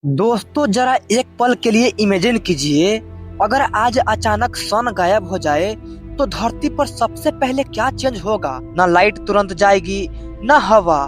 दोस्तों जरा एक पल के लिए इमेजिन कीजिए, अगर आज अचानक सन गायब हो जाए तो धरती पर सबसे पहले क्या चेंज होगा। ना लाइट तुरंत जाएगी, ना हवा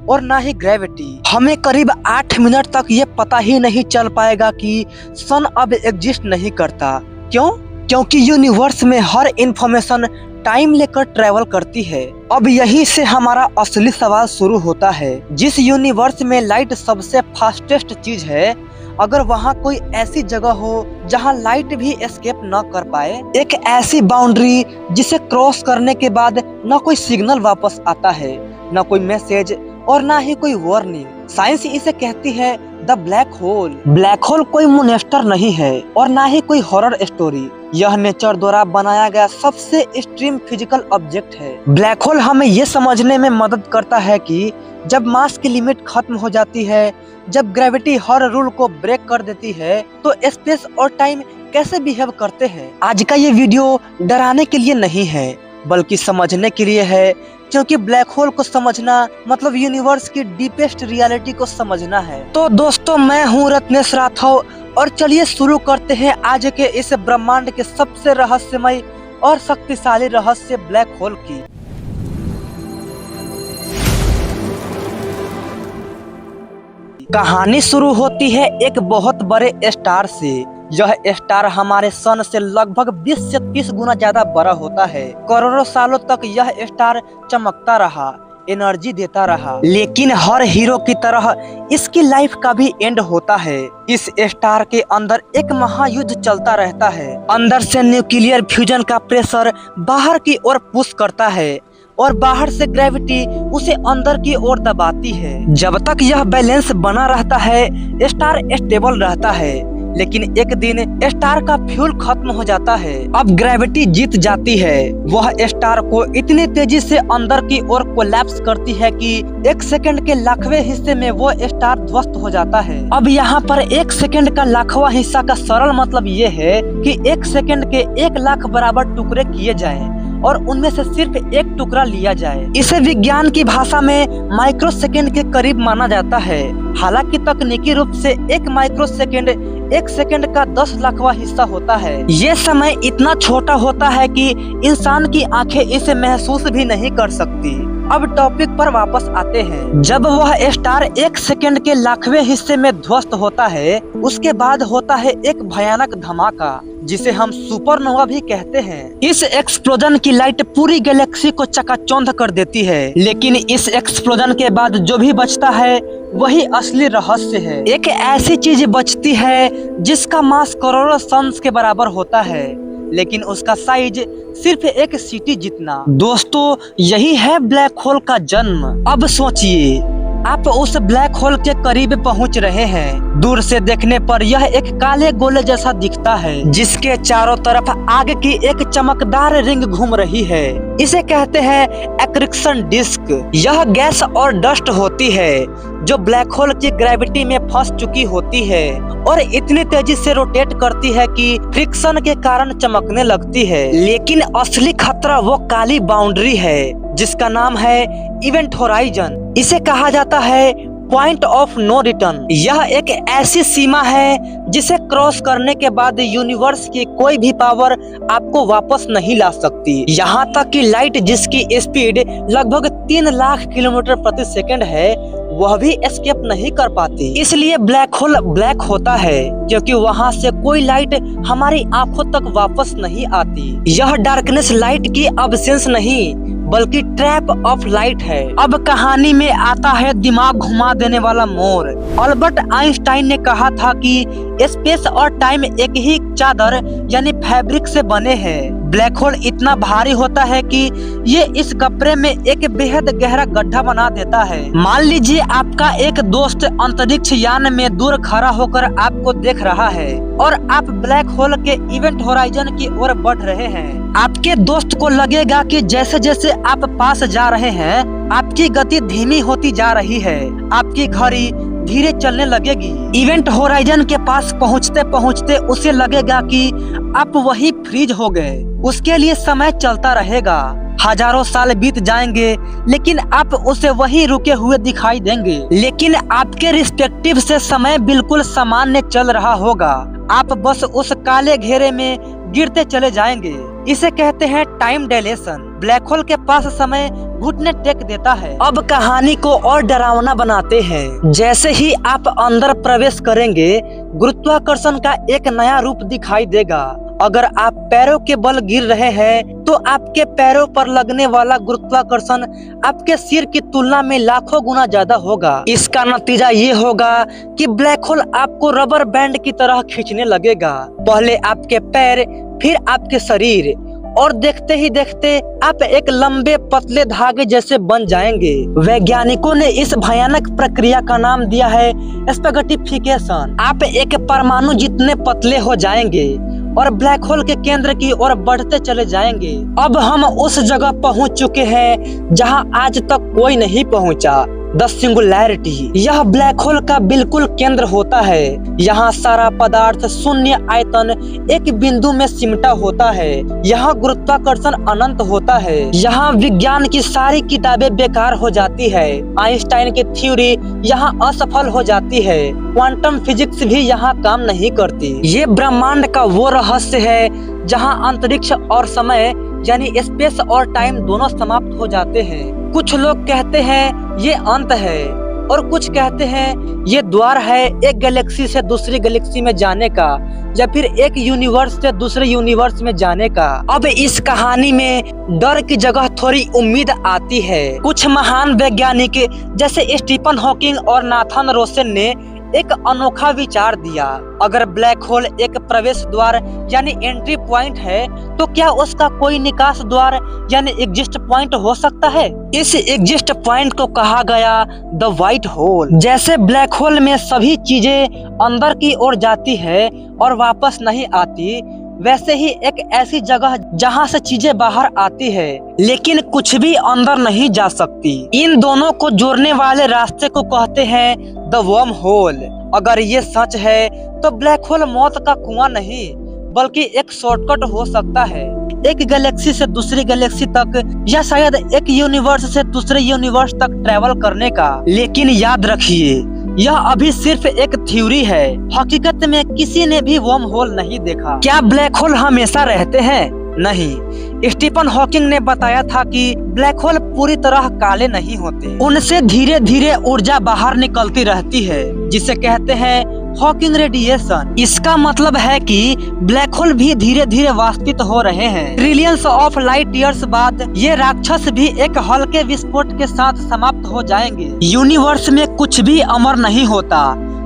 और ना ही ग्रेविटी। हमें करीब 8 मिनट तक ये पता ही नहीं चल पाएगा कि सन अब एग्जिस्ट नहीं करता। क्यों? क्योंकि यूनिवर्स में हर इंफॉर्मेशन टाइम लेकर ट्रेवल करती है। अब यहीं से हमारा असली सवाल शुरू होता है। जिस यूनिवर्स में लाइट सबसे फास्टेस्ट चीज है, अगर वहाँ कोई ऐसी जगह हो जहाँ लाइट भी एस्केप न कर पाए, एक ऐसी बाउंड्री जिसे क्रॉस करने के बाद न कोई सिग्नल वापस आता है, न कोई मैसेज और ना ही कोई वार्निंग। साइंस इसे कहती है the black hole. Black hole कोई मोनेस्टर नहीं है और ना ही कोई हॉरर स्टोरी। यह नेचर द्वारा बनाया गया सबसे एक्सट्रीम फिजिकल ऑब्जेक्ट है। ब्लैक होल हमें ये समझने में मदद करता है कि जब मास की लिमिट खत्म हो जाती है, जब ग्रेविटी हर रूल को ब्रेक कर देती है, तो स्पेस और टाइम कैसे बिहेव करते हैं। आज का ये वीडियो डराने के लिए नहीं है, बल्कि समझने के लिए है, क्योंकि ब्लैक होल को समझना मतलब यूनिवर्स की डीपेस्ट रियलिटी को समझना है। तो दोस्तों, मैं हूँ रत्नेश राठौर और चलिए शुरू करते हैं आज के इस ब्रह्मांड के सबसे रहस्यमय और शक्तिशाली रहस्य ब्लैक होल की। कहानी शुरू होती है एक बहुत बड़े स्टार से। यह स्टार हमारे सन से लगभग 20 से 30 गुना ज्यादा बड़ा होता है। करोड़ों सालों तक यह स्टार चमकता रहा, एनर्जी देता रहा, लेकिन हर हीरो की तरह इसकी लाइफ का भी एंड होता है। इस स्टार के अंदर एक महायुद्ध चलता रहता है। अंदर से न्यूक्लियर फ्यूजन का प्रेशर बाहर की ओर पुश करता है और बाहर से ग्रेविटी उसे अंदर की ओर दबाती है। जब तक यह बैलेंस बना रहता है, स्टार स्टेबल रहता है। लेकिन एक दिन स्टार का फ्यूल खत्म हो जाता है। अब ग्रेविटी जीत जाती है। वह स्टार को इतनी तेजी से अंदर की ओर कोलैप्स करती है कि 1 सेकंड के लाखवें हिस्से में वो स्टार ध्वस्त हो जाता है। अब यहाँ पर 1 सेकंड का लाखवां हिस्सा का सरल मतलब ये है कि 1 सेकंड के 1 लाख बराबर टुकड़े किए जाएं और उनमें से सिर्फ एक टुकड़ा लिया जाए। इसे विज्ञान की भाषा में माइक्रो सेकेंड के करीब माना जाता है। हालांकि तकनीकी रूप से 1 माइक्रो सेकेंड 1 सेकेंड का 10 लाखवां हिस्सा होता है। ये समय इतना छोटा होता है कि इंसान की आंखें इसे महसूस भी नहीं कर सकती। अब टॉपिक पर वापस आते हैं। जब वह स्टार 1 सेकेंड के लाखवें हिस्से में ध्वस्त होता है, उसके बाद होता है एक भयानक धमाका, जिसे हम सुपरनोवा भी कहते हैं। इस एक्सप्लोजन की लाइट पूरी गैलेक्सी को चकाचौंध कर देती है। लेकिन इस एक्सप्लोजन के बाद जो भी बचता है वही असली रहस्य है। एक ऐसी चीज बचती है जिसका मास करोड़ों सन्स के बराबर होता है, लेकिन उसका साइज सिर्फ एक सिटी जितना। दोस्तों, यही है ब्लैक होल का जन्म। अब सोचिए, आप उस ब्लैक होल के करीब पहुंच रहे हैं। दूर से देखने पर यह एक काले गोले जैसा दिखता है, जिसके चारों तरफ आग की एक चमकदार रिंग घूम रही है। इसे कहते हैं एक्रिक्शन डिस्क। यह गैस और डस्ट होती है जो ब्लैक होल की ग्रेविटी में फंस चुकी होती है और इतनी तेजी से रोटेट करती है कि फ्रिक्शन के कारण चमकने लगती है। लेकिन असली खतरा वो काली बाउंड्री है जिसका नाम है इवेंट होराइजन। इसे कहा जाता है पॉइंट ऑफ नो रिटर्न। यह एक ऐसी सीमा है जिसे क्रॉस करने के बाद यूनिवर्स की कोई भी पावर आपको वापस नहीं ला सकती। यहाँ तक कि लाइट जिसकी स्पीड लगभग 3 लाख किलोमीटर प्रति सेकंड है, वह भी एस्केप नहीं कर पाती। इसलिए ब्लैक होल ब्लैक होता है, क्योंकि वहाँ से कोई लाइट हमारी आंखों तक वापस नहीं आती। यह डार्कनेस लाइट की अब्सेंस नहीं, बल्कि ट्रैप ऑफ लाइट है। अब कहानी में आता है दिमाग घुमा देने वाला मोड़। अल्बर्ट आइंस्टाइन ने कहा था कि स्पेस और टाइम एक ही चादर यानी फैब्रिक से बने हैं। ब्लैक होल इतना भारी होता है कि ये इस कपड़े में एक बेहद गहरा गड्ढा बना देता है। मान लीजिए आपका एक दोस्त अंतरिक्ष यान में दूर खड़ा होकर आपको देख रहा है और आप ब्लैक होल के इवेंट होराइजन की ओर बढ़ रहे हैं। आपके दोस्त को लगेगा कि जैसे जैसे आप पास जा रहे हैं, आपकी गति धीमी होती जा रही है, आपकी घड़ी धीरे चलने लगेगी। इवेंट होराइजन के पास पहुंचते पहुंचते उसे लगेगा कि आप वही फ्रीज हो गए। उसके लिए समय चलता रहेगा। हजारों साल बीत जाएंगे लेकिन आप उसे वही रुके हुए दिखाई देंगे, लेकिन आपके रिस्पेक्टिव से समय बिल्कुल सामान्य चल रहा होगा। आप बस उस काले घेरे में गिरते चले जाएंगे। इसे कहते हैं टाइम डायलेशन। ब्लैक होल के पास समय घुटने टेक देता है। अब कहानी को और डरावना बनाते हैं। जैसे ही आप अंदर प्रवेश करेंगे, गुरुत्वाकर्षण का एक नया रूप दिखाई देगा। अगर आप पैरों के बल गिर रहे हैं तो आपके पैरों पर लगने वाला गुरुत्वाकर्षण आपके सिर की तुलना में लाखों गुना ज्यादा होगा। इसका नतीजा ये होगा कि ब्लैक होल आपको रबर बैंड की तरह खींचने लगेगा। पहले आपके पैर, फिर आपके शरीर, और देखते ही देखते आप एक लंबे पतले धागे जैसे बन जाएंगे। वैज्ञानिकों ने इस भयानक प्रक्रिया का नाम दिया है स्पैगेटिफिकेशन। आप एक परमाणु जितने पतले हो जाएंगे और ब्लैक होल के केंद्र की ओर बढ़ते चले जाएंगे। अब हम उस जगह पहुंच चुके हैं जहां आज तक कोई नहीं पहुंचा, द सिंगुलैरिटी। यह ब्लैक होल का बिल्कुल केंद्र होता है। यहाँ सारा पदार्थ शून्य आयतन एक बिंदु में सिमटा होता है। यहाँ गुरुत्वाकर्षण अनंत होता है। यहाँ विज्ञान की सारी किताबें बेकार हो जाती है। आइंस्टाइन की थ्योरी यहाँ असफल हो जाती है। क्वांटम फिजिक्स भी यहाँ काम नहीं करती। ये ब्रह्मांड का वो रहस्य है जहाँ अंतरिक्ष और समय यानी स्पेस और टाइम दोनों समाप्त हो जाते हैं। कुछ लोग कहते हैं ये अंत है और कुछ कहते हैं ये द्वार है एक गैलेक्सी से दूसरी गैलेक्सी में जाने का, या फिर एक यूनिवर्स से दूसरे यूनिवर्स में जाने का। अब इस कहानी में डर की जगह थोड़ी उम्मीद आती है। कुछ महान वैज्ञानिक जैसे स्टीफन हॉकिंग और नाथन रोसेन ने एक अनोखा विचार दिया। अगर ब्लैक होल एक प्रवेश द्वार यानी एंट्री पॉइंट है तो क्या उसका कोई निकास द्वार यानी एग्जिट पॉइंट हो सकता है? इस एग्जिट पॉइंट को कहा गया द व्हाइट होल। जैसे ब्लैक होल में सभी चीजें अंदर की ओर जाती है और वापस नहीं आती, वैसे ही एक ऐसी जगह जहां से चीजें बाहर आती है लेकिन कुछ भी अंदर नहीं जा सकती। इन दोनों को जोड़ने वाले रास्ते को कहते हैं द वर्म होल। अगर ये सच है तो ब्लैक होल मौत का कुआं नहीं बल्कि एक शॉर्टकट हो सकता है, एक गैलेक्सी से दूसरी गैलेक्सी तक, या शायद एक यूनिवर्स से दूसरे यूनिवर्स तक ट्रेवल करने का। लेकिन याद रखिए, यह अभी सिर्फ एक थ्योरी है। हकीकत में किसी ने भी वर्म होल नहीं देखा। क्या ब्लैक होल हमेशा रहते हैं? नहीं। स्टीफन हॉकिंग ने बताया था कि ब्लैक होल पूरी तरह काले नहीं होते, उनसे धीरे धीरे ऊर्जा बाहर निकलती रहती है जिसे कहते हैं हॉकिंग रेडिएशन। इसका मतलब है कि ब्लैक होल भी धीरे धीरे वाष्पित हो रहे हैं। ट्रिलियंस ऑफ लाइट ईयर्स बाद ये राक्षस भी एक हल्के विस्फोट के साथ समाप्त हो जाएंगे। यूनिवर्स में कुछ भी अमर नहीं होता,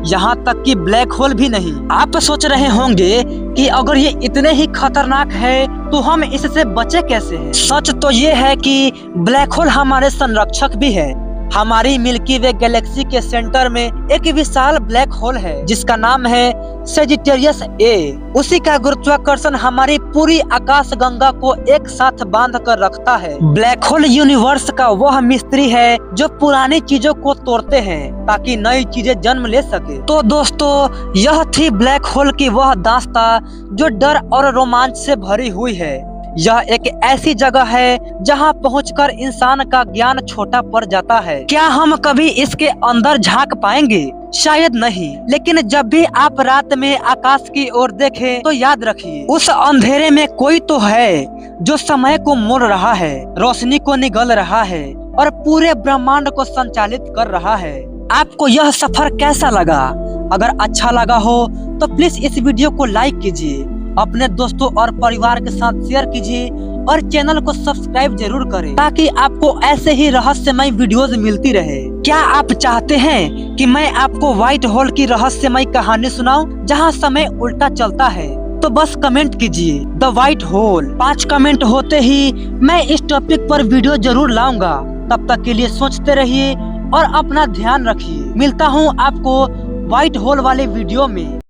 यहाँ तक कि ब्लैक होल भी नहीं। आप सोच रहे होंगे कि अगर ये इतने ही खतरनाक है तो हम इससे बचे कैसे हैं? सच तो ये है कि ब्लैक होल हमारे संरक्षक भी है। हमारी मिल्की वे गैलेक्सी के सेंटर में एक विशाल ब्लैक होल है जिसका नाम है सेजिटेरियस ए। उसी का गुरुत्वाकर्षण हमारी पूरी आकाश गंगा को एक साथ बांध कर रखता है। ब्लैक होल यूनिवर्स का वह मिस्त्री है जो पुरानी चीजों को तोड़ते हैं ताकि नई चीजें जन्म ले सके। तो दोस्तों, यह थी ब्लैक होल की वह दास्तां जो डर और रोमांच से भरी हुई है। यह एक ऐसी जगह है जहां पहुंचकर इंसान का ज्ञान छोटा पड़ जाता है। क्या हम कभी इसके अंदर झांक पाएंगे? शायद नहीं, लेकिन जब भी आप रात में आकाश की ओर देखें तो याद रखिए उस अंधेरे में कोई तो है जो समय को मोड़ रहा है, रोशनी को निगल रहा है और पूरे ब्रह्मांड को संचालित कर रहा है। आपको यह सफर कैसा लगा? अगर अच्छा लगा हो तो प्लीज इस वीडियो को लाइक कीजिए, अपने दोस्तों और परिवार के साथ शेयर कीजिए और चैनल को सब्सक्राइब जरूर करें ताकि आपको ऐसे ही रहस्यमय वीडियोस मिलती रहे। क्या आप चाहते हैं कि मैं आपको व्हाइट होल की रहस्यमय कहानी सुनाऊं जहां समय उल्टा चलता है? तो बस कमेंट कीजिए द व्हाइट होल। 5 कमेंट होते ही मैं इस टॉपिक पर वीडियो जरूर लाऊंगा। तब तक के लिए सोचते रहिए और अपना ध्यान रखिए। मिलता हूँ आपको व्हाइट होल वाले वीडियो में।